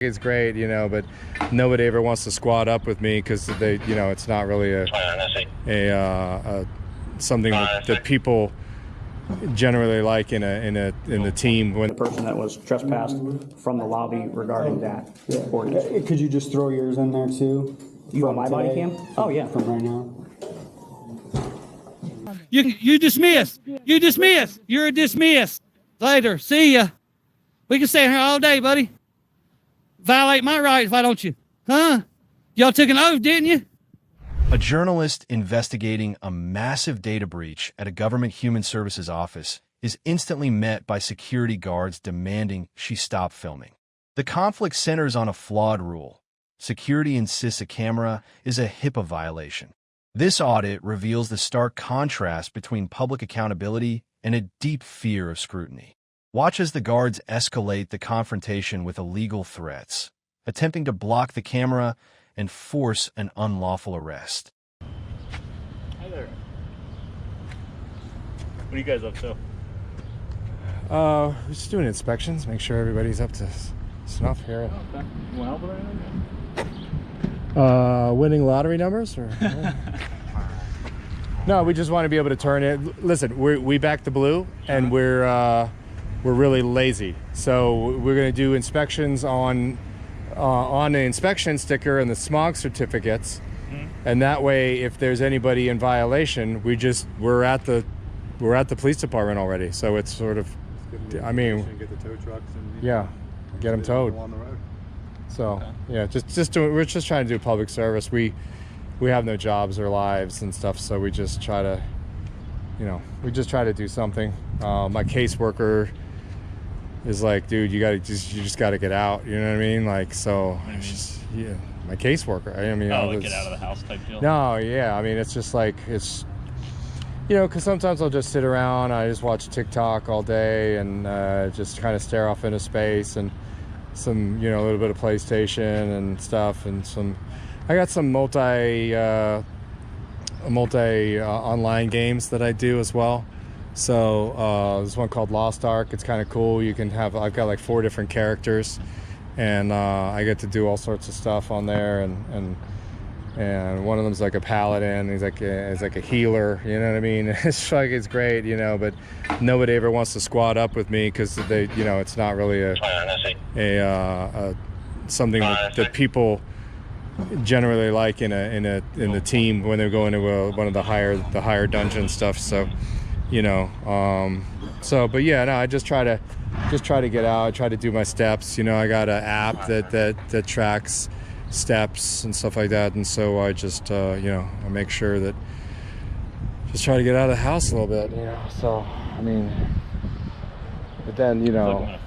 It's great, you know, but nobody ever wants to squad up with me because they, you know, it's not really something that people generally like in the team. When the person that was trespassed from the lobby regarding that ordinance. Could you just throw yours in there too? You want my body cam? Oh yeah, from right now. You dismissed. You dismissed. You're dismissed. Later. See ya. We can stay here all day, buddy. Violate my rights, why don't you? Huh? Y'all took an oath, didn't you? A journalist investigating a massive data breach at a government human services office is instantly met by security guards demanding she stop filming. The conflict centers on a flawed rule. Security insists a camera is a HIPAA violation. This audit reveals the stark contrast between public accountability and a deep fear of scrutiny. Watch as the guards escalate the confrontation with illegal threats, attempting to block the camera and force an unlawful arrest. Hi there. What are you guys up to? we're just doing inspections, make sure everybody's up to snuff here. Oh, okay. You want help with anything? Winning lottery numbers, or no? We just want to be able to turn it. Listen, we back the blue, and we're really lazy, so we're going to do inspections on the inspection sticker and the smog certificates, and that way, if there's anybody in violation, we're at the police department already. So it's sort of, I mean, get the tow trucks and yeah, get them towed. On the road. So yeah, we're just trying to do public service. We have no jobs or lives and stuff, so we just try to, try to do something. My caseworker is like, dude, you just got to get out. You know what I mean? Like, so yeah, my caseworker. I mean, like get out of the house type deal. No, yeah. I mean, it's just like because sometimes I'll just sit around. I just watch TikTok all day and just kind of stare off into space and some, a little bit of PlayStation and stuff, and I got some multi online games that I do as well. So there's one called Lost Ark. It's kind of cool. I've got like 4 different characters, and I get to do all sorts of stuff on there, and one of them's like a paladin. He's like a healer, you know what I mean? It's great, but nobody ever wants to squad up with me because they, it's not really something that people generally like in the team when they're going to one of the higher dungeon stuff. So, but yeah, no, I just try to get out. I try to do my steps. I got an app that tracks steps and stuff like that, and so I just I make sure that just try to get out of the house a little bit, so I mean, but then no,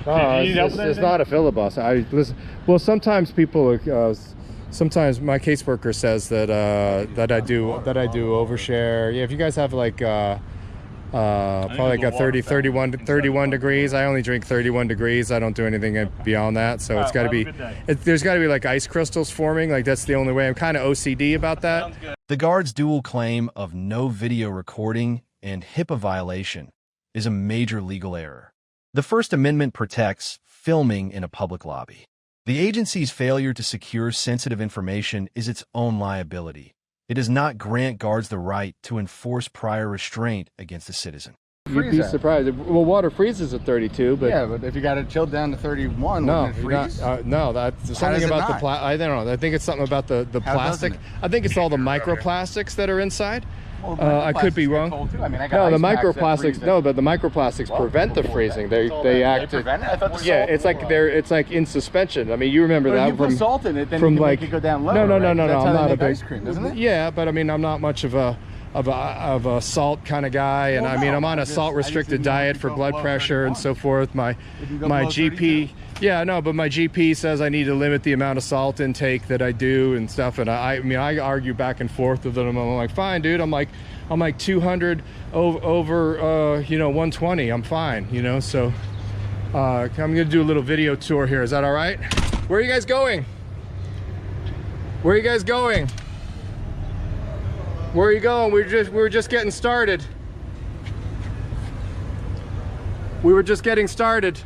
it's not a filibuster. Well, sometimes people sometimes my caseworker says that I do overshare. Yeah, if you guys have like probably got 31 degrees. I only drink 31 degrees. I don't do anything beyond that. So it's got to be, there's got to be like ice crystals forming. Like that's the only way. I'm kind of OCD about that. The guard's dual claim of no video recording and HIPAA violation is a major legal error. The First Amendment protects filming in a public lobby. The agency's failure to secure sensitive information is its own liability. It does not grant guards the right to enforce prior restraint against a citizen. You'd be surprised. Well, water freezes at 32, but yeah, but if you got it chilled down to 31, no, wouldn't it freeze? no, that's something about the I don't know. I think it's something about the plastic. I think it's all the microplastics that are inside. Well, I could be wrong. I mean, I got no, the ice packs that microplastics. freeze No, but the microplastics prevent the freezing. They act. They prevent it? I thought the yeah, salt it's like in suspension. I mean, you remember that you put from salt in it, then from you can like make it go down lower. No. Right? That's I'm how not they a make big ice cream, isn't it? Yeah, but I mean, I'm not much of a salt kind of guy, and I mean, I'm on a salt restricted diet for blood pressure and so forth. My GP. Yeah, no, but my GP says I need to limit the amount of salt intake that I do and stuff, and I mean, I argue back and forth with them. I'm like, fine, dude. I'm like 200 over 120. I'm fine, so I'm gonna do a little video tour here. Is that all right? Where are you guys going? Where are you guys going? Where are you going? We were just getting started. We were just getting started.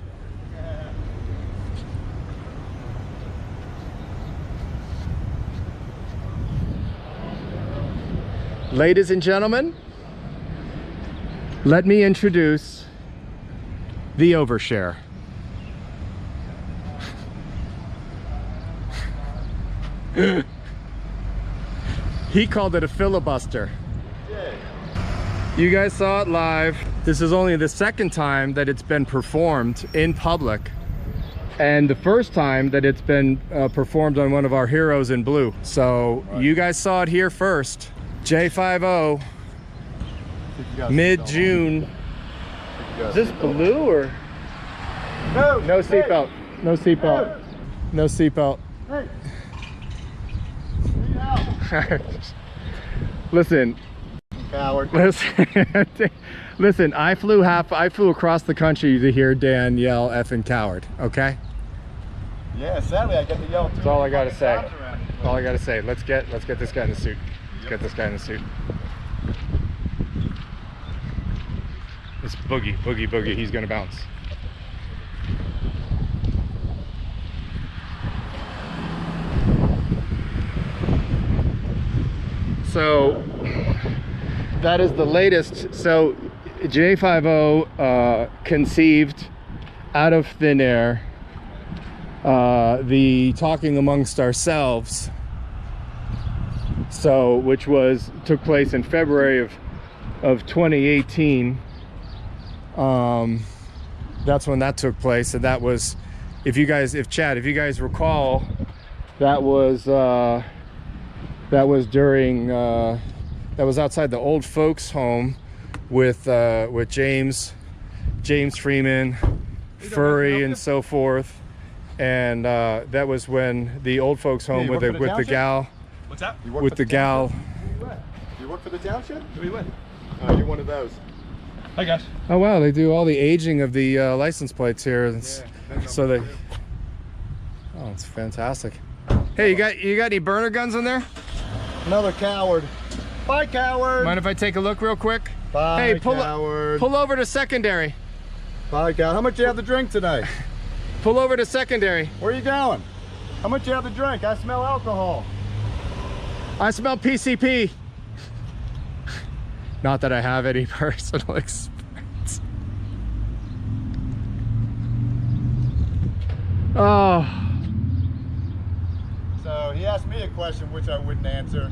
Ladies and gentlemen, let me introduce the Overshare. He called it a filibuster. You guys saw it live. This is only the second time that it's been performed in public, and the first time that it's been performed on one of our heroes in blue. So you guys saw it here first. J50, mid-June. Is this blue or? No seatbelt. No seatbelt. No seatbelt. Listen. Coward. Listen, I flew across the country to hear Dan yell effing coward, okay? Yeah, sadly I get to yell too. That's all I gotta say. That's all I gotta say. Let's get this guy in the suit. Let's get this guy in the suit. It's boogie, he's gonna bounce. So that is the latest. So J50 conceived out of thin air the talking amongst ourselves, so which took place in February of 2018. That's when that took place, and that was, if you guys recall, that was during that was outside the old folks home with James Freeman, Furry, and so forth. And that was when the old folks home with the gal. What's that? With the gal. You work for the township? Who are you with? You're one of those. Hi guys. Oh wow, they do all the aging of the license plates here. So they. Oh, it's fantastic. Hey, you got any burner guns in there? Another coward. Bye, coward. Mind if I take a look real quick? Bye, hey, coward. Pull over to secondary. Bye, coward. How much do you have to drink today? Pull over to secondary. Where are you going? How much do you have to drink? I smell alcohol. I smell PCP. Not that I have any personal experience. Oh. So he asked me a question which I wouldn't answer.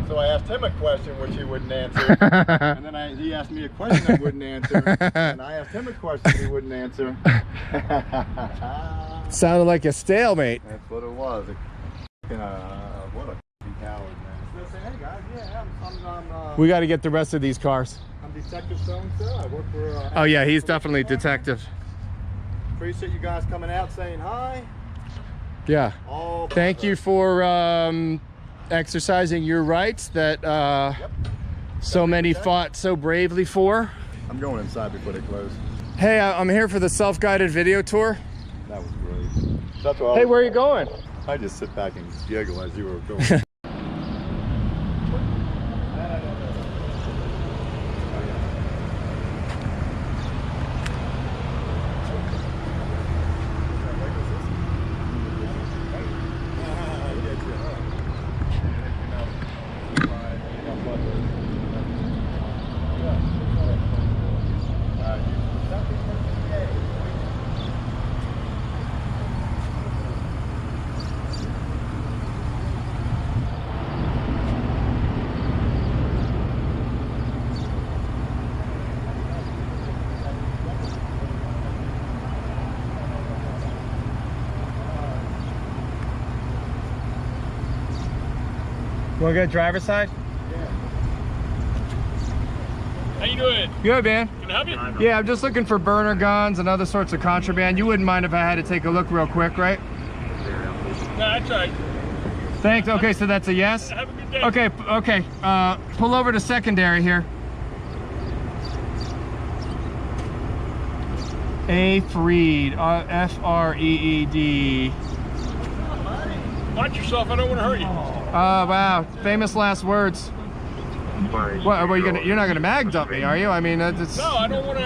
So I asked him a question which he wouldn't answer. And then he asked me a question I wouldn't answer. And I asked him a question he wouldn't answer. Sounded like a stalemate. That's what it was. What a coward, man. So say, hey guys, yeah, I'm We got to get the rest of these cars. I'm Detective So-and-so. I work for... Oh yeah, he's definitely detective. Appreciate you guys coming out saying hi. Yeah. Thank you for exercising your rights that so many fought so bravely for. I'm going inside before they close. Hey, I'm here for the self-guided video tour. That was great. That's what Hey, where are you going? I just sit back and giggle as you were going. You want to go driver's side? How you doing? Good, man. Can I help you? Yeah, I'm just looking for burner guns and other sorts of contraband. You wouldn't mind if I had to take a look real quick, right? No, that's right. Thanks. Okay, so that's a yes? Have a good day. Okay. Pull over to secondary here. A. Freed, F-R-E-E-D. Watch yourself, I don't want to hurt you. Oh, wow. Famous last words. What, you're not gonna mag dump me, are you? I mean, it's... No, I don't want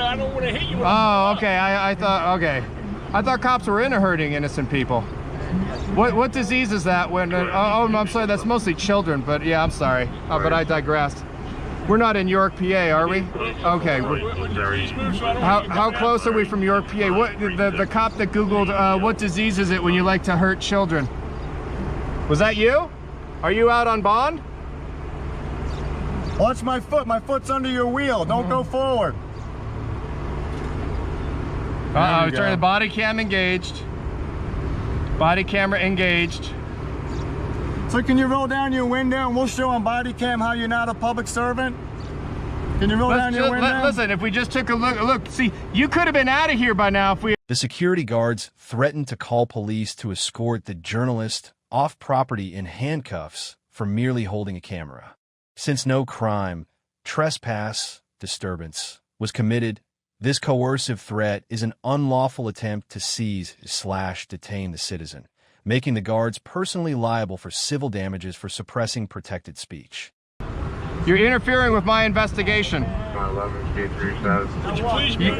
to hit you. Oh, okay. I thought cops were into hurting innocent people. What disease is that? When? Oh, I'm sorry. That's mostly children. But yeah, I'm sorry. But I digressed. We're not in York, PA, are we? Okay. How close are we from York, PA? What the cop that Googled what disease is it when you like to hurt children? Was that you? Are you out on bond? Watch my foot. My foot's under your wheel. Don't go forward. Turn the body cam engaged. Body camera engaged. So can you roll down your window and we'll show on body cam how you're not a public servant? Can you roll down your window? Listen, if we just took a look, see, you could have been out of here by now if we... The security guards threatened to call police to escort the journalist off property in handcuffs for merely holding a camera. Since no crime, trespass, disturbance, was committed, this coercive threat is an unlawful attempt to seize/detain the citizen, making the guards personally liable for civil damages for suppressing protected speech. You're interfering with my investigation.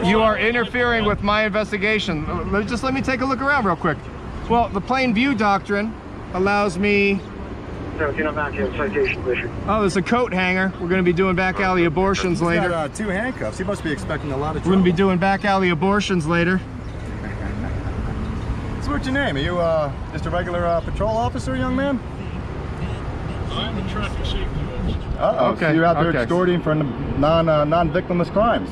You are interfering with my investigation. Let me take a look around real quick. Well, the plain view doctrine allows me... Oh, there's a coat hanger. We're going to be doing back alley abortions later. He's got 2 handcuffs. He must be expecting a lot of trouble. We're going to be doing back alley abortions later. So what's your name? Are you just a regular patrol officer, young man? I'm a traffic safety officer. Uh-oh, Okay, so you're out there okay. extorting for non-victimless crimes.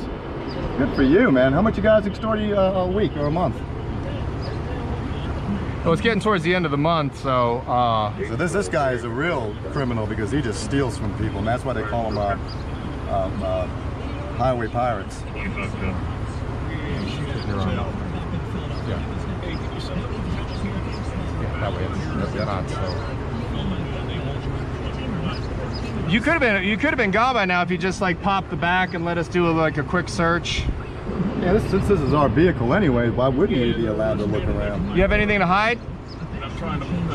Good for you, man. How much you guys extort a week or a month? Well, it's getting towards the end of the month, so... So this guy is a real criminal because he just steals from people, and that's why they call him highway pirates. You could have been gone by now if you just like popped the back and let us do like a quick search. Yeah, since this is our vehicle anyway, why wouldn't you be allowed to look around? You have anything to hide? I'm trying to pull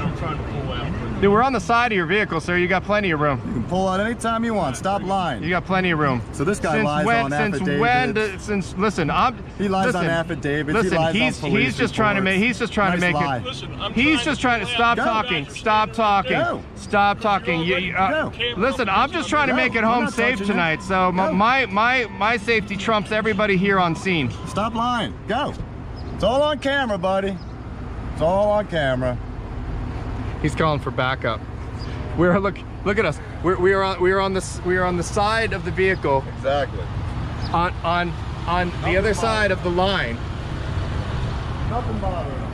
out. Dude, we're on the side of your vehicle, sir. You got plenty of room. You can pull out anytime you want. Stop lying. You got plenty of room. So this guy lies on affidavits. Listen, He lies on affidavits. Listen, he lies on police he's just trying to make. He's just trying to make lie. it. Listen, He's just trying to stop talking. Stop talking. Go. Stop talking. Go. Listen, I'm just trying to make it Go. home I'm not safe touching you. tonight. So Go. my safety trumps everybody here on scene. Stop lying. Go. It's all on camera, buddy. It's all on camera. He's calling for backup. Look at us. We are on the side of the vehicle. Exactly. On the other side of the line. Nothing bothering him.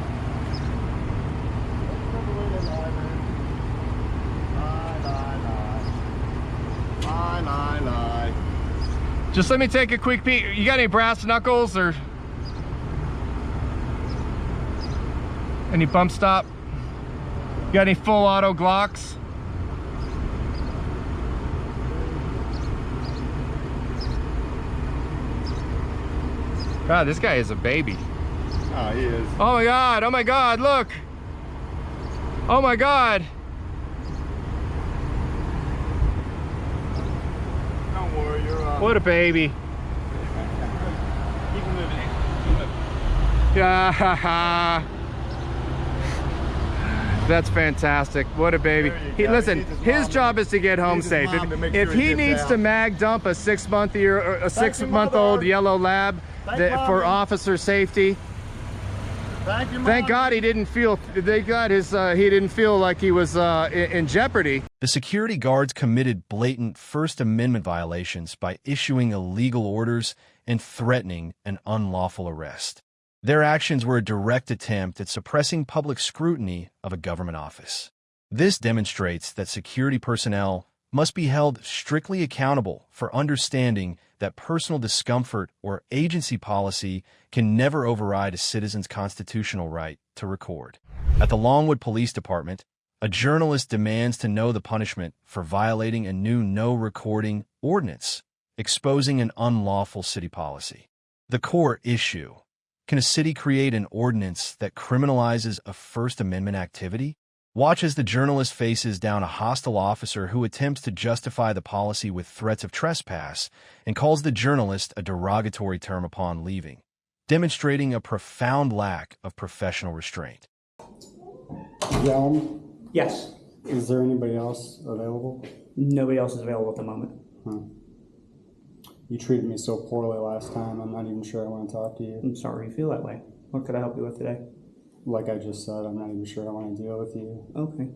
Lie. Just let me take a quick peek. You got any brass knuckles or any bump stop? You got any full auto Glocks? God, this guy is a baby. Oh, he is. Oh my God, look. Oh my God. Don't worry, you're What a baby. keep moving. Yeah. That's fantastic. What a baby. Listen, his job is to get home safe. If he needs to mag dump a 6-month-old yellow lab for officer safety, thank God he didn't feel. He didn't feel like he was in jeopardy. The security guards committed blatant First Amendment violations by issuing illegal orders and threatening an unlawful arrest. Their actions were a direct attempt at suppressing public scrutiny of a government office. This demonstrates that security personnel must be held strictly accountable for understanding that personal discomfort or agency policy can never override a citizen's constitutional right to record. At the Longwood Police Department, a journalist demands to know the punishment for violating a new no recording ordinance, exposing an unlawful city policy. The core issue: can a city create an ordinance that criminalizes a First Amendment activity? Watch as the journalist faces down a hostile officer who attempts to justify the policy with threats of trespass and calls the journalist a derogatory term upon leaving, demonstrating a profound lack of professional restraint. Yelm, Yes. is there anybody else available? Nobody else is available at the moment. Huh. You treated me so poorly last time, I'm not even sure I want to talk to you. I'm sorry you feel that way. What could I help you with today? Like I just said, I'm not even sure I want to deal with you. Okay.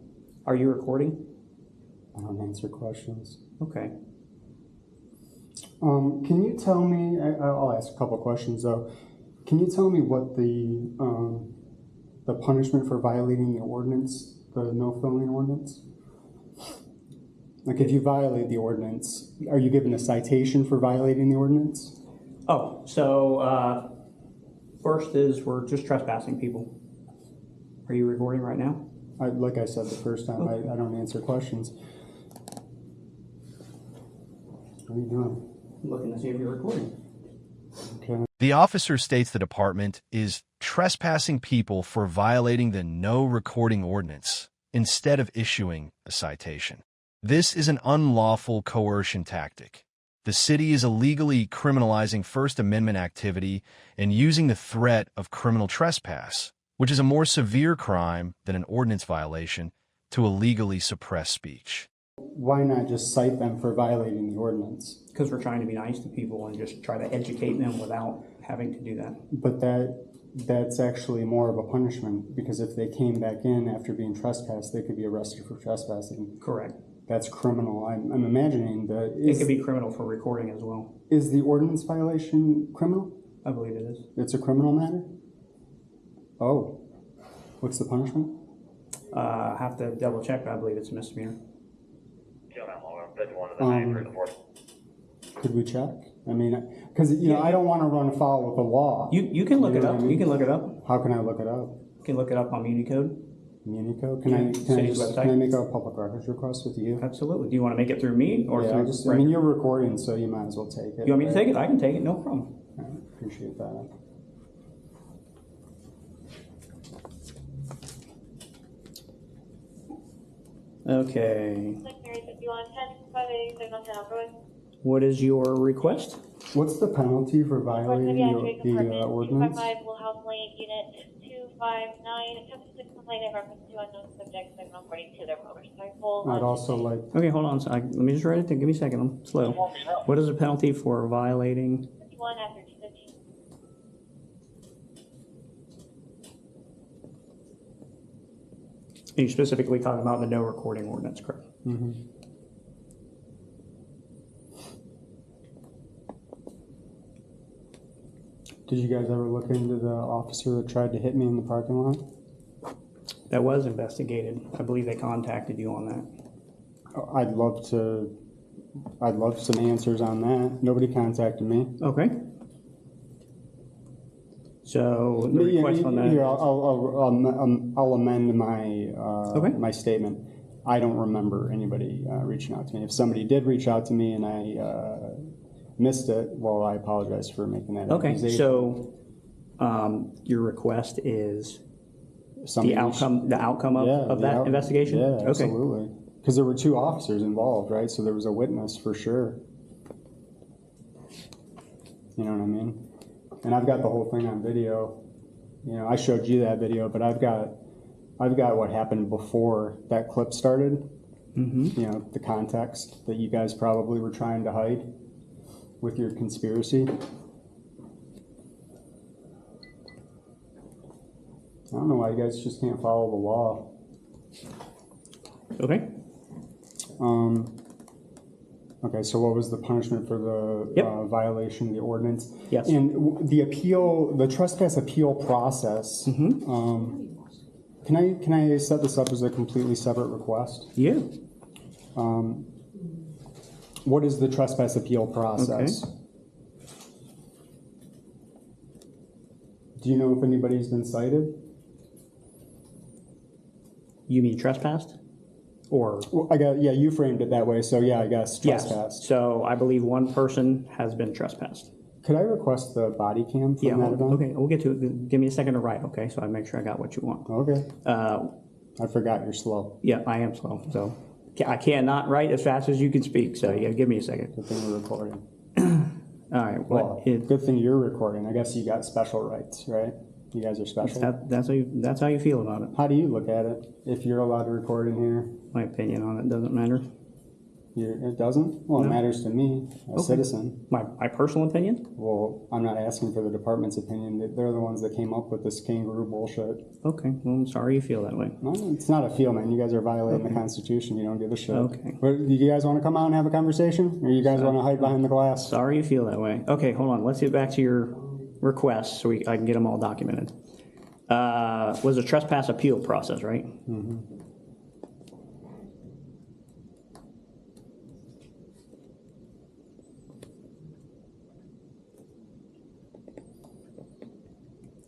Are you recording? I don't answer questions. Okay. Can you tell me, I'll ask a couple questions though. Can you tell me what the punishment for violating the ordinance, the no filming ordinance? Like if you violate the ordinance, are you given a citation for violating the ordinance? Oh, so first is we're just trespassing people. Are you recording right now? Like I said the first time, I don't answer questions. What are you doing? I'm looking to see if you're recording. Okay. The officer states the department is trespassing people for violating the no recording ordinance instead of issuing a citation. This is an unlawful coercion tactic. The city is illegally criminalizing First Amendment activity and using the threat of criminal trespass, which is a more severe crime than an ordinance violation, to illegally suppress speech. Why not just cite them for violating the ordinance? Because we're trying to be nice to people and just try to educate them without having to do that. But that's actually more of a punishment, because if they came back in after being trespassed, they could be arrested for trespassing. Correct. That's criminal. I'm imagining that. It could be criminal for recording as well. Is the ordinance violation criminal? I believe it is. It's a criminal matter? Oh. What's the punishment? I have to double check, but I believe it's a misdemeanor. Could we check? I mean, because I don't want to run afoul of the law. You can look it up. You can look it up. How can I look it up? You can look it up on Unicode. Unicode? City's website. Can I make a public records request with you? Absolutely. Do you want to make it through me or Yeah, through? I mean, you're recording, so you might as well take it. You want me to take it? I can take it. No problem. I appreciate that. Okay. What is your request? What's the penalty for violating the ordinance? 255 House Lane, Unit 259, attempted to complain in reference to unknown subjects and reporting to their motorcycle. I'd also like. Okay, hold on. Let me just write it down. Give me a second. I'm slow. What is the penalty for violating? 51 after 250. Are you specifically talking about the no recording ordinance, correct? Mm-hmm. Did you guys ever look into the officer that tried to hit me in the parking lot? That was investigated. I believe they contacted you on that. I'd love some answers on that. Nobody contacted me. Okay. So the request on that. Here, I'll amend my Okay. my statement. I don't remember anybody reaching out to me. If somebody did reach out to me and I missed it, well, I apologize for making that Okay. accusation. So your request is Somebody the outcome of that investigation? Yeah, Okay. absolutely. Because there were two officers involved, right? So there was a witness for sure. You know what I mean? And I've got the whole thing on video. I showed you that video, but I've got what happened before that clip started. Mm-hmm. The context that you guys probably were trying to hide with your conspiracy. I don't know why you guys just can't follow the law. Okay. Okay, so what was the punishment for the violation of the ordinance? Yes. And the trespass appeal process, can I set this up as a completely separate request? Yeah. What is the trespass appeal process? Okay. Do you know if anybody's been cited? You mean trespassed? Or Well, you framed it that way, so yeah, I guess trespassed. yes. So I believe one person has been trespassed. Could I request the body cam from that event? Okay, we'll get to it. Give me a second to write, okay? So I make sure I got what you want. Okay. I forgot you're slow. Yeah, I am slow. So I cannot write as fast as you can speak. So you got to give me a second. Good thing we're recording. All right. Well, good thing you're recording. I guess you got special rights, right? You guys are special. That's how you feel about it. How do you look at it? If you're allowed to record in here? My opinion on it doesn't matter. It doesn't? Well, it No. matters to me, a citizen. My personal opinion? Well, I'm not asking for the department's opinion. They're the ones that came up with this kangaroo bullshit. Okay, well, I'm sorry you feel that way. No, it's not a feel, man. You guys are violating the Constitution. You don't give a shit. Okay. But do you guys want to come out and have a conversation? Or you guys want to hide behind the glass? Sorry you feel that way. Okay, hold on. Let's get back to your requests so I can get them all documented. Was a trespass appeal process, right? Mm-hmm.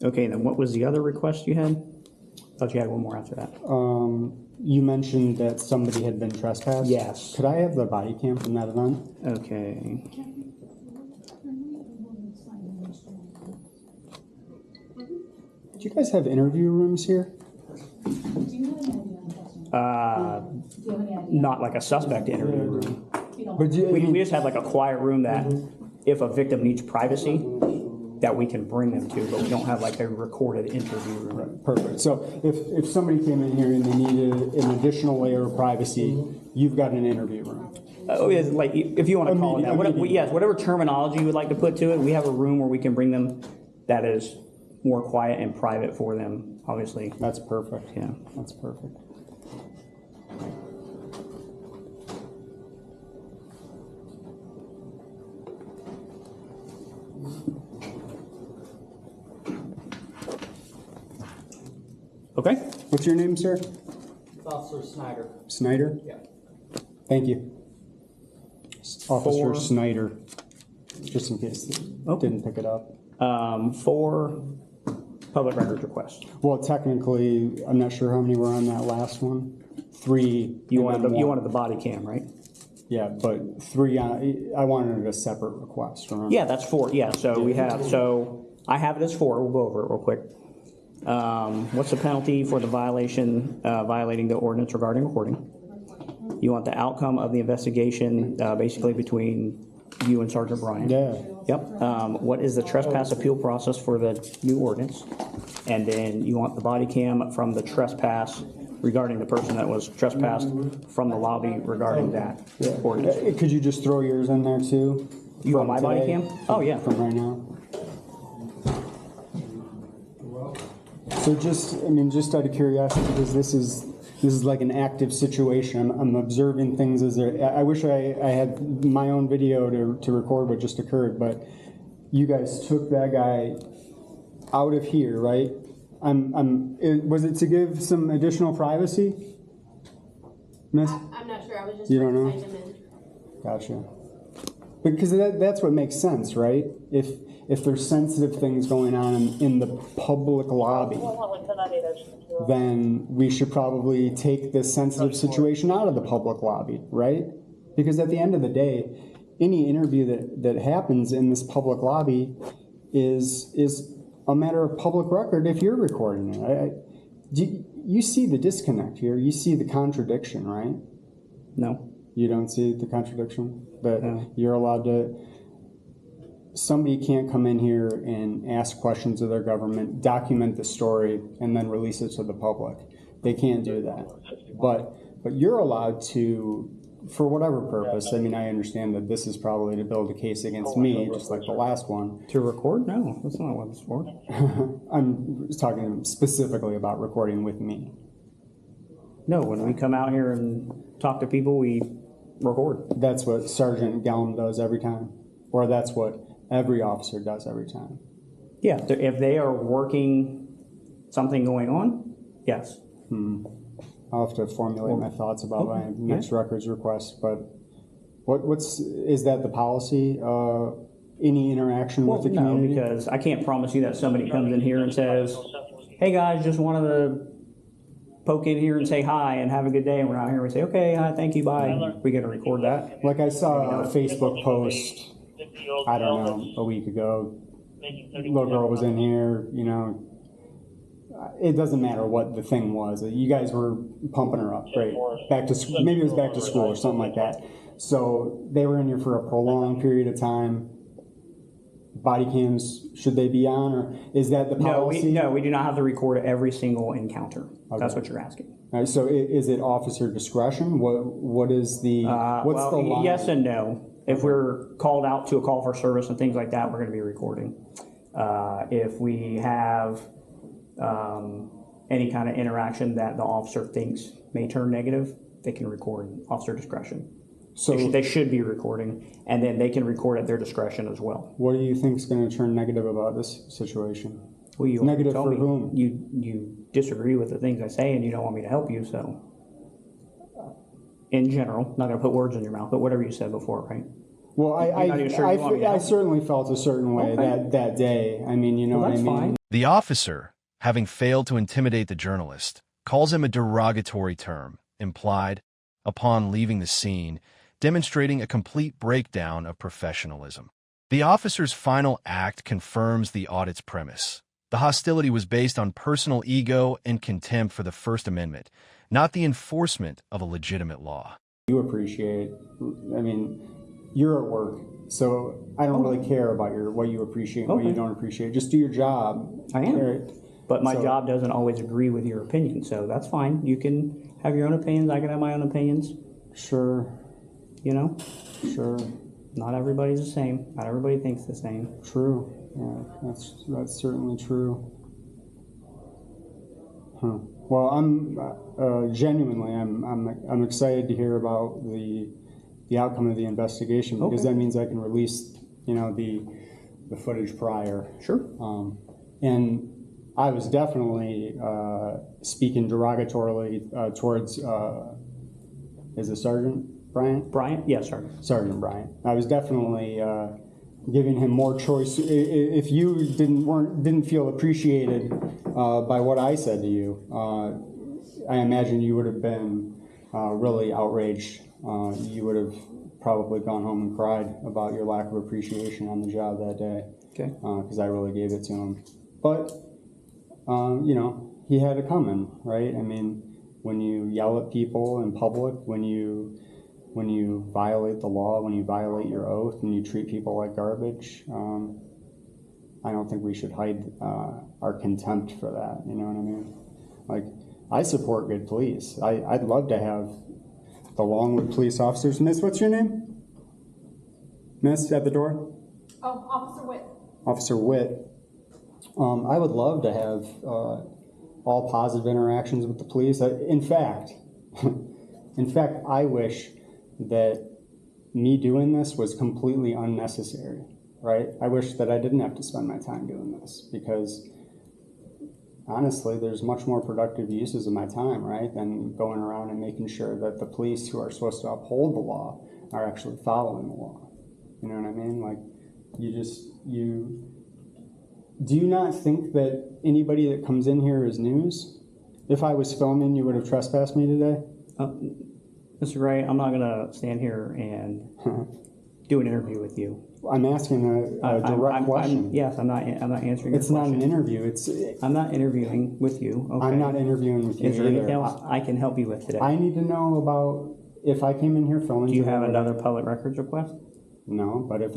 Okay, then what was the other request you had? Thought you had one more after that. You mentioned that somebody had been trespassed? Yes. Could I have the body cam from that event? Okay. Do you guys have interview rooms here? Not like a suspect interview room. But do you, I We mean, just have like a quiet room that if a victim needs privacy, that we can bring them to, but we don't have like a recorded interview room. perfect. So if somebody came in here and they needed an additional layer of privacy, you've got an interview room. Oh, yeah, like if you want to call it that. Yes, whatever terminology you would like to put to it, we have a room where we can bring them that is more quiet and private for them, obviously. That's perfect. Yeah. That's perfect. Okay. What's your name, sir? Officer Snyder. Snyder? Yeah. Thank you. Officer For- Snyder, just in case didn't pick it up. 4 public records requests. Well, technically, I'm not sure how many were on that last one. 3. You and wanted then you one. wanted the body cam, right? Yeah, but 3 on. I wanted a separate request. Remember? Yeah, that's 4. Yeah, so we have. So I have it as 4. We'll go over it real quick. What's the penalty for the violation, violating the ordinance regarding recording? You want the outcome of the investigation, basically between you and Sergeant Bryan. Yeah. Yep. What is the trespass appeal process for the new ordinance? And then you want the body cam from the trespass regarding the person that was trespassed from the lobby regarding that ordinance. Could you just throw yours in there too? You want my body today? cam? Oh, yeah. From right now. So just out of curiosity, because this is like an active situation. I'm observing things as they're. I wish I had my own video to record what just occurred, but you guys took that guy out of here, right? Was it to give some additional privacy, Miss? I'm not sure. I was just You don't trying to know? sign them in. Gotcha. Because that's what makes sense, right? If there's sensitive things going on in the public lobby, then we should probably take this sensitive situation out of the public lobby, right? Because at the end of the day, any interview that happens in this public lobby is a matter of public record if you're recording it. You see the disconnect here. You see the contradiction, right? No. You don't see the contradiction? That No. you're allowed to... Somebody can't come in here and ask questions of their government, document the story, and then release it to the public. They can't do that. But you're allowed to, for whatever purpose, I mean, I understand that this is probably to build a case against me, just like the last one. To record? No, that's not what it's for. I'm talking specifically about recording with me. No, when we come out here and talk to people, we record. That's what Sergeant Gellum does every time. Or that's what every officer does every time. Yeah, if they are working something going on, yes. I'll have to formulate my thoughts about my next records request, but is that the policy? Any interaction with the community? No, because I can't promise you that somebody comes in here and says, hey guys, just wanted to poke in here and say hi and have a good day, and we're out here and we say, okay, hi, thank you, bye. We got to record that. Like I saw a Facebook post, I don't know, a week ago. Little girl was in here, it doesn't matter what the thing was. You guys were pumping her up, great. Back to school, maybe it was back to school or something like that. So they were in here for a prolonged period of time. body cams, should they be on, or is that the policy? No, we do not have to record every single encounter. Okay. That's what you're asking. All right, so is it officer discretion? What is the, what's the line? Yes and no. If we're called out to a call for service and things like that, we're going to be recording. If we have any kind of interaction that the officer thinks may turn negative, they can record. Officer discretion. So they should be recording, and then they can record at their discretion as well. What do you think is going to turn negative about this situation? Well, you negative told for me whom? You disagree with the things I say, and you don't want me to help you. So, in general, not going to put words in your mouth, but whatever you said before, right? Well, I certainly felt a certain way that day. I mean, you know what I mean? Fine. The officer, having failed to intimidate the journalist, calls him a derogatory term, implied, upon leaving the scene, demonstrating a complete breakdown of professionalism. The officer's final act confirms the audit's premise. The hostility was based on personal ego and contempt for the First Amendment, not the enforcement of a legitimate law. You appreciate, I mean, you're at work, so I don't really care about what you appreciate and what you don't appreciate. Just do your job. I am. But my job doesn't always agree with your opinion, so that's fine. You can have your own opinions. I can have my own opinions. Sure. You know? Sure. Not everybody's the same. Not everybody thinks the same. True. Yeah, that's certainly true. Huh. Well, I'm genuinely, I'm excited to hear about the outcome of the investigation, because that means I can release, you know, the footage prior. Sure. And I was definitely speaking derogatorily towards, is it Sergeant Bryant? Bryant? Yes, Sergeant. Sergeant Bryant. I was definitely giving him more choice. If you didn't feel appreciated by what I said to you, I imagine you would have been really outraged. You would have probably gone home and cried about your lack of appreciation on the job that day. Okay. Because I really gave it to him. But, you know, he had it coming, right? I mean, when you yell at people in public, when you violate the law, when you violate your oath, when you treat people like garbage, I don't think we should hide our contempt for that, you know what I mean? Like, I support good police. I'd love to have the Longwood police officers. Miss, what's your name? Miss, at the door? Oh, Officer Witt. Officer Witt. I would love to have all positive interactions with the police. In fact, I wish that me doing this was completely unnecessary, right? I wish that I didn't have to spend my time doing this, because honestly, there's much more productive uses of my time, right, than going around and making sure that the police who are supposed to uphold the law are actually following the law. You know what I mean? Like, do you not think that anybody that comes in here is news? If I was filming, you would have trespassed me today? Mr. Gray, I'm not going to stand here and do an interview with you. I'm asking a direct question. Yes, I'm not answering. It's not an interview. I'm not interviewing with you. Okay. I'm not interviewing with you. Is there anything else I can help you with today? I need to know about if I came in here filming. Do you have another public records request? No, but if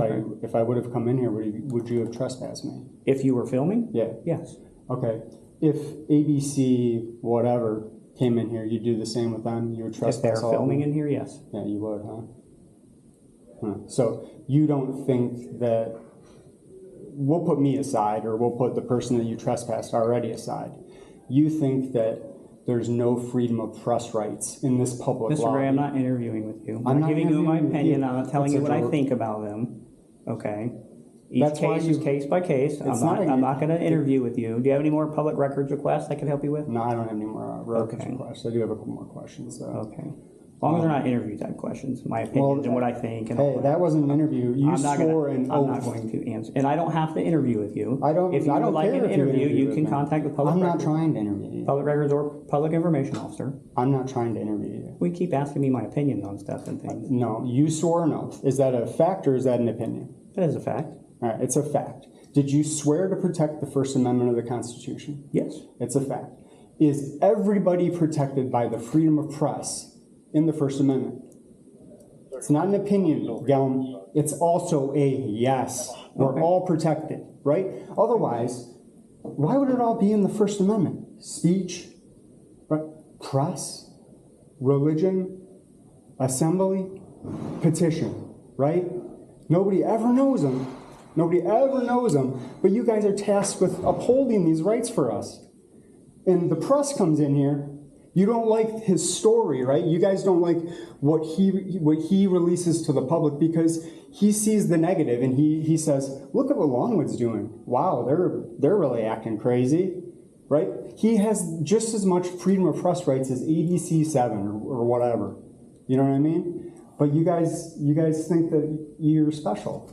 I would have come in here, would you have trespassed me? If you were filming? Yeah. Yes. Okay. If ABC whatever came in here, you'd do the same with them? You would trespass? If they're filming in here, yes. Yeah, you would, huh? So you don't think that, we'll put me aside, or we'll put the person that you trespassed already aside. You think that there's no freedom of press rights in this public law? Mr. Gray, I'm not interviewing with you. I'm not giving you my opinion. I'm not telling you what I think about them. Okay? Each case is case by case. I'm not going to interview with you. Do you have any more public records requests I can help you with? No, I don't have any more records requests. I do have a couple more questions, though. Okay. As long as they're not interview type questions, my opinions and what I think. And hey, that wasn't an interview. You swore an oath. I'm not going to answer. And I don't have to interview with you. If you would like an interview, you can contact the public records. I'm not trying to interview you. Public records or public information officer. I'm not trying to interview you. We keep asking me my opinions on stuff and things. No, you swore an oath. Is that a fact or is that an opinion? That is a fact. All right, it's a fact. Did you swear to protect the First Amendment of the Constitution? Yes. It's a fact. Is everybody protected by the freedom of press in the First Amendment? It's not an opinion, Gellum. It's also a yes. We're all protected, right? Otherwise, why would it all be in the First Amendment? Speech, right? Press, religion, assembly, petition, right? Nobody ever knows them. Nobody ever knows them, but you guys are tasked with upholding these rights for us. And the press comes in here. You don't like his story, right? You guys don't like what he releases to the public because he sees the negative and he says, look at what Longwood's doing. Wow, they're really acting crazy, right? He has just as much freedom of press rights as ABC 7 or whatever. You know what I mean? But you guys think that you're special.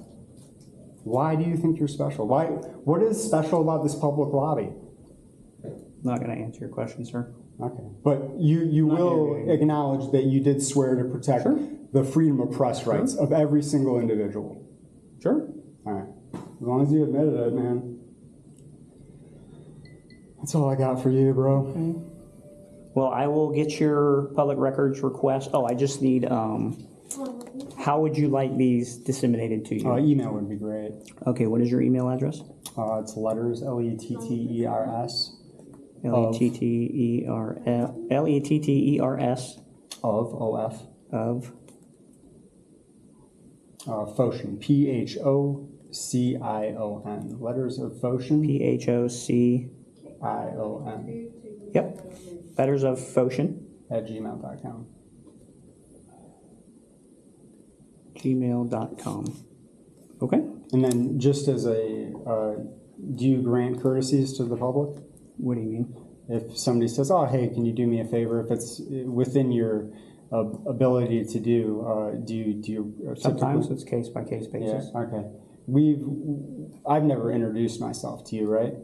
Why do you think you're special? What is special about this public lobby? Not going to answer your question, sir. Okay, but you will acknowledge that you did swear to protect the freedom of press rights of every single individual. Sure. All right, as long as you admitted it, man. That's all I got for you, bro. Okay. Well, I will get your public records request. Oh, I just need, how would you like these disseminated to you? Email would be great. Okay, what is your email address? It's letters, Letters. Letters of OF of Phocion, PHOCION. Letters of Phocion. PHOCION. Yep. Letters of Phocion at gmail.com. gmail.com. Okay. And then just as a, do you grant courtesies to the public? What do you mean? If somebody says, oh, hey, can you do me a favor? If it's within your ability to do you Sometimes it's case by case basis. Yeah, okay. I've never introduced myself to you, right?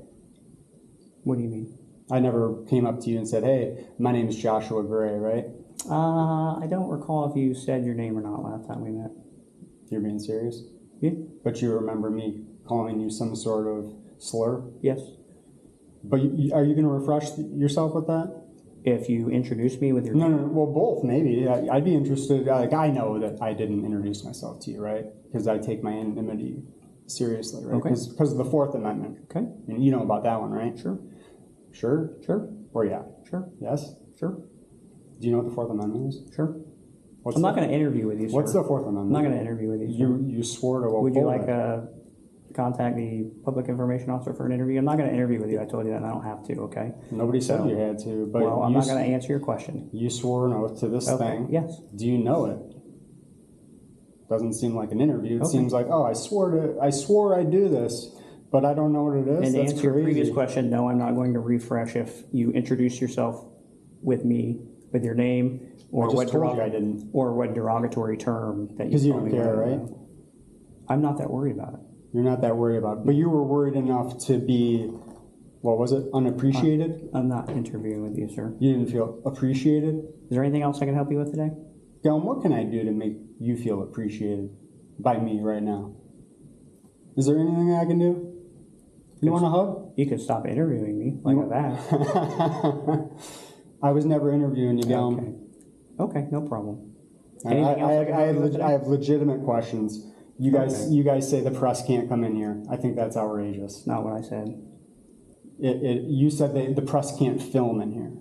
What do you mean? I never came up to you and said, hey, my name is Joshua Gray, right? I don't recall if you said your name or not last time we met. You're being serious? Yeah. But you remember me calling you some sort of slur? Yes. But are you going to refresh yourself with that? If you introduce me with your No, well, both, maybe. I'd be interested. Like, I know that I didn't introduce myself to you, right? Because I take my anonymity seriously, right? Okay. Because of the Fourth Amendment. Okay. And you know about that one, right? Sure. Sure? Sure. Or yeah? Sure. Yes? Sure. Do you know what the Fourth Amendment is? Sure. I'm not going to interview with you, sir. What's the Fourth Amendment? I'm not going to interview with you, sir. You swore to uphold Would you like it. to contact the public information officer for an interview? I'm not going to interview with you. I told you that, and I don't have to, okay? Nobody said you had to, but well, I'm not going to answer your question. You swore an oath to this thing. Yes. Do you know it? Doesn't seem like an interview. It seems like, oh, I swore I'd do this, but I don't know what it is. And to That's answer your crazy. previous question, no, I'm not going to refresh if you introduce yourself with me, with your name, or I just told you I didn't. Or what derogatory term that you Because you call don't me care, by. right? I'm not that worried about it. You're not that worried about it. But you were worried enough to be, what was it, unappreciated? I'm not interviewing with you, sir. You didn't feel appreciated? Is there anything else I can help you with today? Gellum, what can I do to make you feel appreciated by me right now? Is there anything I can do? You want a hug? You could stop interviewing me like that. I was never interviewing you, Gellum. Okay, no problem. I have legitimate questions. You guys say the press can't come in here. I think that's outrageous. Not what I said. You said the press can't film in here.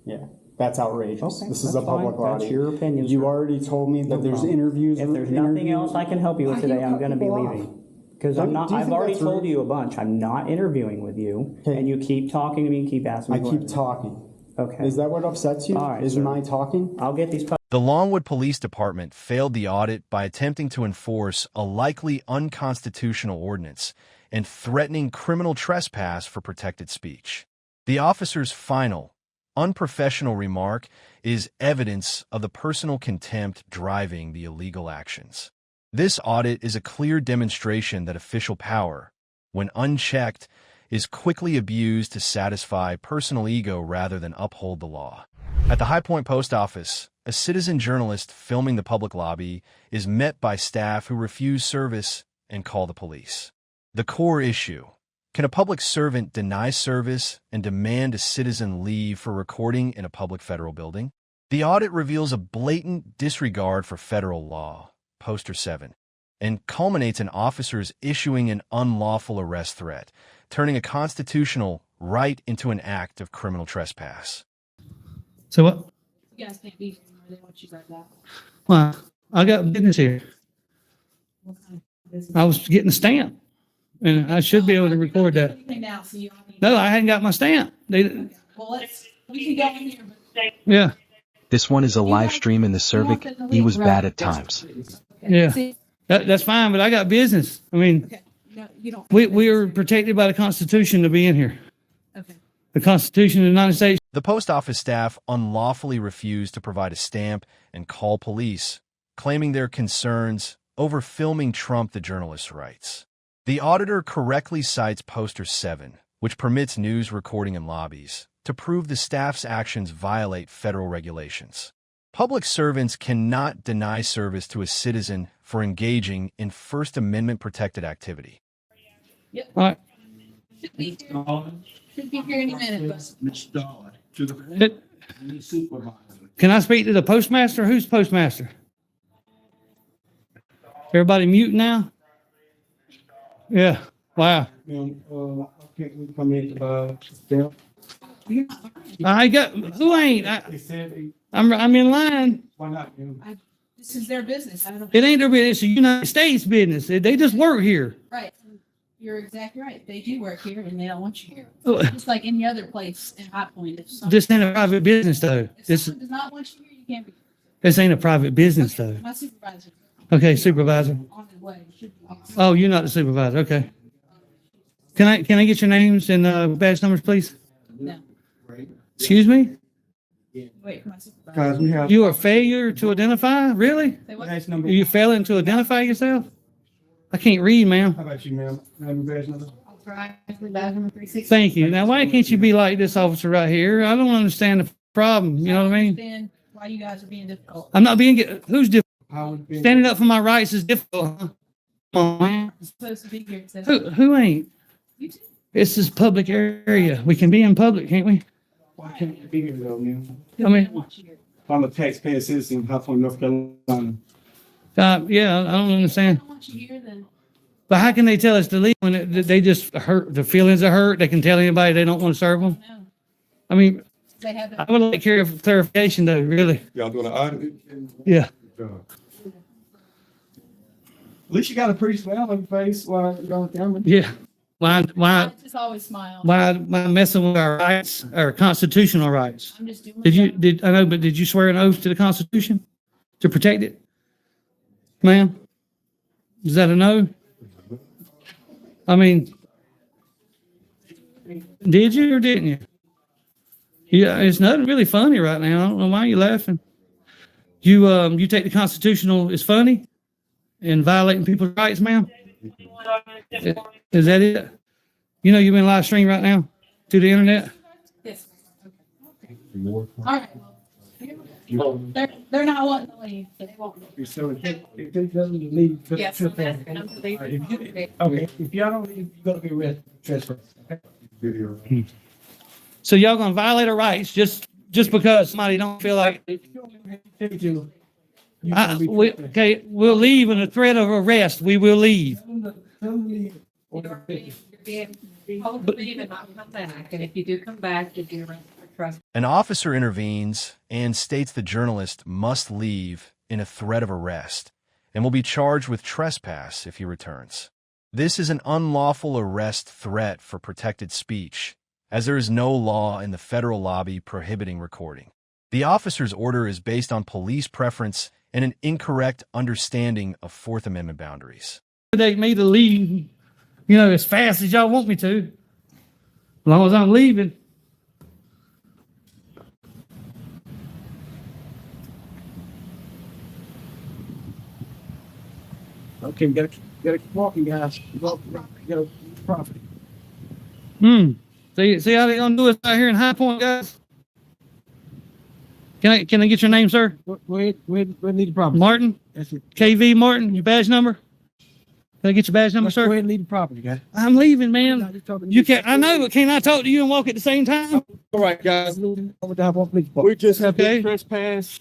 Yeah, that's outrageous. Okay, this is a public body. That's your opinion, You sir. already told me that there's interviews. If there's nothing else I can help you with today, I'm going to be leaving. Because I'm not. I've already told you a bunch. I'm not interviewing with you, and you keep talking to me and keep asking me. I keep talking. Okay. Is that what upsets you? All right, is sir. my talking? I'll get these. The Longwood Police Department failed the audit by attempting to enforce a likely unconstitutional ordinance and threatening criminal trespass for protected speech. The officer's final, unprofessional remark is evidence of the personal contempt driving the illegal actions. This audit is a clear demonstration that official power, when unchecked, is quickly abused to satisfy personal ego rather than uphold the law. At the High Point Post Office, a citizen journalist filming the public lobby is met by staff who refuse service and call the police. The core issue: can a public servant deny service and demand a citizen leave for recording in a public federal building? The audit reveals a blatant disregard for federal law, Poster 7, and culminates in officers issuing an unlawful arrest threat, turning a constitutional right into an act of criminal trespass. So what? You guys can't be here anymore. They want you right back. Well, I got business here. What kind of business? I was getting a stamp, and I should be able to record that. Anything now, so you all need. No, I hadn't got my stamp. They, Well, we can go in here, but yeah, This one is a live stream in the Cervic. He was bad at times. yeah. see, That's fine, but I got business. I mean, okay, no, you don't. we are protected by the Constitution to be in here. Okay. The Constitution of the United States. The post office staff unlawfully refused to provide a stamp and call police, claiming their concerns over filming trumped the journalist's rights. The auditor correctly cites Poster 7, which permits news recording in lobbies, to prove the staff's actions violate federal regulations. Public servants cannot deny service to a citizen for engaging in First Amendment protected activity. All right. Should be here any minute, but Miss Dodd to the supervisor. Can I speak to the postmaster? Who's postmaster? Everybody mute now? Yeah. Wow. Okay, we come in, Bill. I got, who ain't? They said, I'm in line. why not? this is their business. I don't know. It ain't their business. It's the United States business. They just work here. Right. You're exactly right. They do work here and they don't want you here. Oh. Just like any other place in High Point. If someone, This ain't a private business, though. if This someone does not want you here, you can't be. this ain't a private business, though. My supervisor Okay, supervisor. on his way. Should be. Oh, you're not the supervisor. Okay. Can I get your names and badge numbers, please? No. Excuse me? Wait for my supervisor. Because we have. You are failure to identify? Really? Say what? Badge number. Are you failing to identify yourself? I can't read, ma'am. How about you, ma'am? Have your badge number? Authorized badge number 360. Thank you. Now, why can't you be like this officer right here? I don't understand the problem. You know what I mean? Understand why you guys are being difficult. I'm not being, who's difficult? How would be? Standing up for my rights is difficult, huh? Come on, man. You're supposed to be here. It says Who ain't? you too. This is public area. We can be in public, can't we? Why can't you be here though, man? I mean, Want you here. I'm a taxpayer citizen of High Point, North Carolina. yeah, I don't understand. I don't want you here, then But how can they tell us to leave when they just hurt, the feelings are hurt? They can tell anybody they don't want to serve them? no. I mean, They have I would like clarification though, really. Y'all doing an audit? Yeah. At least you got a pretty smile on your face while you're on camera. Yeah. Why I just always smile. messing with our rights, our constitutional rights? I'm just doing. Did you, my job. but did you swear an oath to the Constitution to protect it? Ma'am? Is that a no? I mean, did you or didn't you? Yeah, it's nothing really funny right now. I don't know why you're laughing. You take the constitutional as funny and violating people's rights, ma'am? Is that it? You know you've been live streamed right now to the internet? Yes. Okay. All right. They're not wanting to leave. So they won't. So if they doesn't leave. Yes. I'm asking them to leave. Okay, if y'all don't leave, you're gonna be arrested, trespass. Okay? So y'all gonna violate our rights just because somebody don't feel like If you don't take you, you gonna be trespassed. okay, we'll leave in a threat of arrest. We will leave. Tell them to leave. You're being told to leave and not come back. And if you do come back, you'll be arrested for trespass. An officer intervenes and states the journalist must leave in a threat of arrest and will be charged with trespass if he returns. This is an unlawful arrest threat for protected speech, as there is no law in the federal lobby prohibiting recording. The officer's order is based on police preference and an incorrect understanding of Fourth Amendment boundaries. Take me to leave, as fast as y'all want me to. As long as I'm leaving. Okay, you gotta keep walking, guys. You gotta profit. See how they gonna do us out here in High Point, guys? Can I get your name, sir? We need the problem. Martin? That's it. KV Martin, your badge number? Can I get your badge number, sir? Go ahead and leave the property, guys. I'm leaving, man. You can't. I know, but can I talk to you and walk at the same time? All right, guys. We just have Okay. been trespass.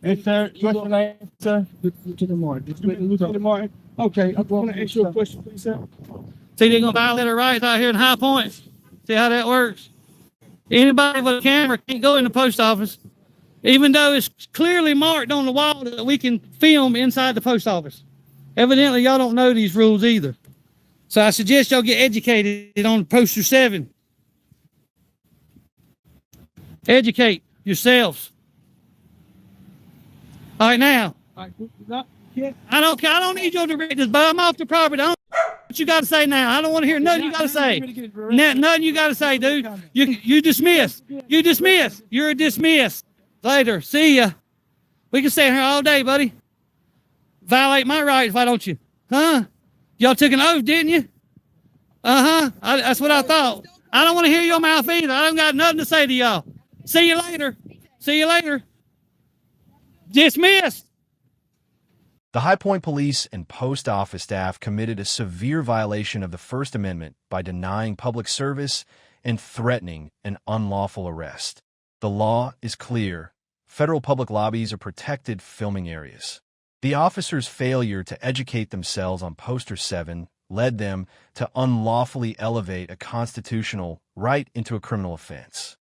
Yes, sir. What's your name, sir? Lieutenant Martin. Lieutenant Martin. Okay, I want to ask you a question, please, sir. See, they're gonna violate our rights out here in High Point. See how that works? Anybody with a camera can't go in the post office, even though it's clearly marked on the wall that we can film inside the post office. Evidently, y'all don't know these rules either. So I suggest y'all get educated on poster 7. Educate yourselves. All right, now. I don't need your directives, but I'm off the property. I don't know what you got to say now. I don't want to hear nothing you got to say. Nothing you got to say, dude. You dismiss. You dismiss. You're dismissed. Later. See ya. We can stay here all day, buddy. Violate my rights, why don't you? Huh? Y'all took an oath, didn't you? Uh-huh. That's what I thought. I don't want to hear your mouth either. I don't got nothing to say to y'all. See you later. See you later. Dismissed. The High Point Police and Post Office staff committed a severe violation of the First Amendment by denying public service and threatening an unlawful arrest. The law is clear. Federal public lobbies are protected filming areas. The officers' failure to educate themselves on Poster 7 led them to unlawfully elevate a constitutional right into a criminal offense.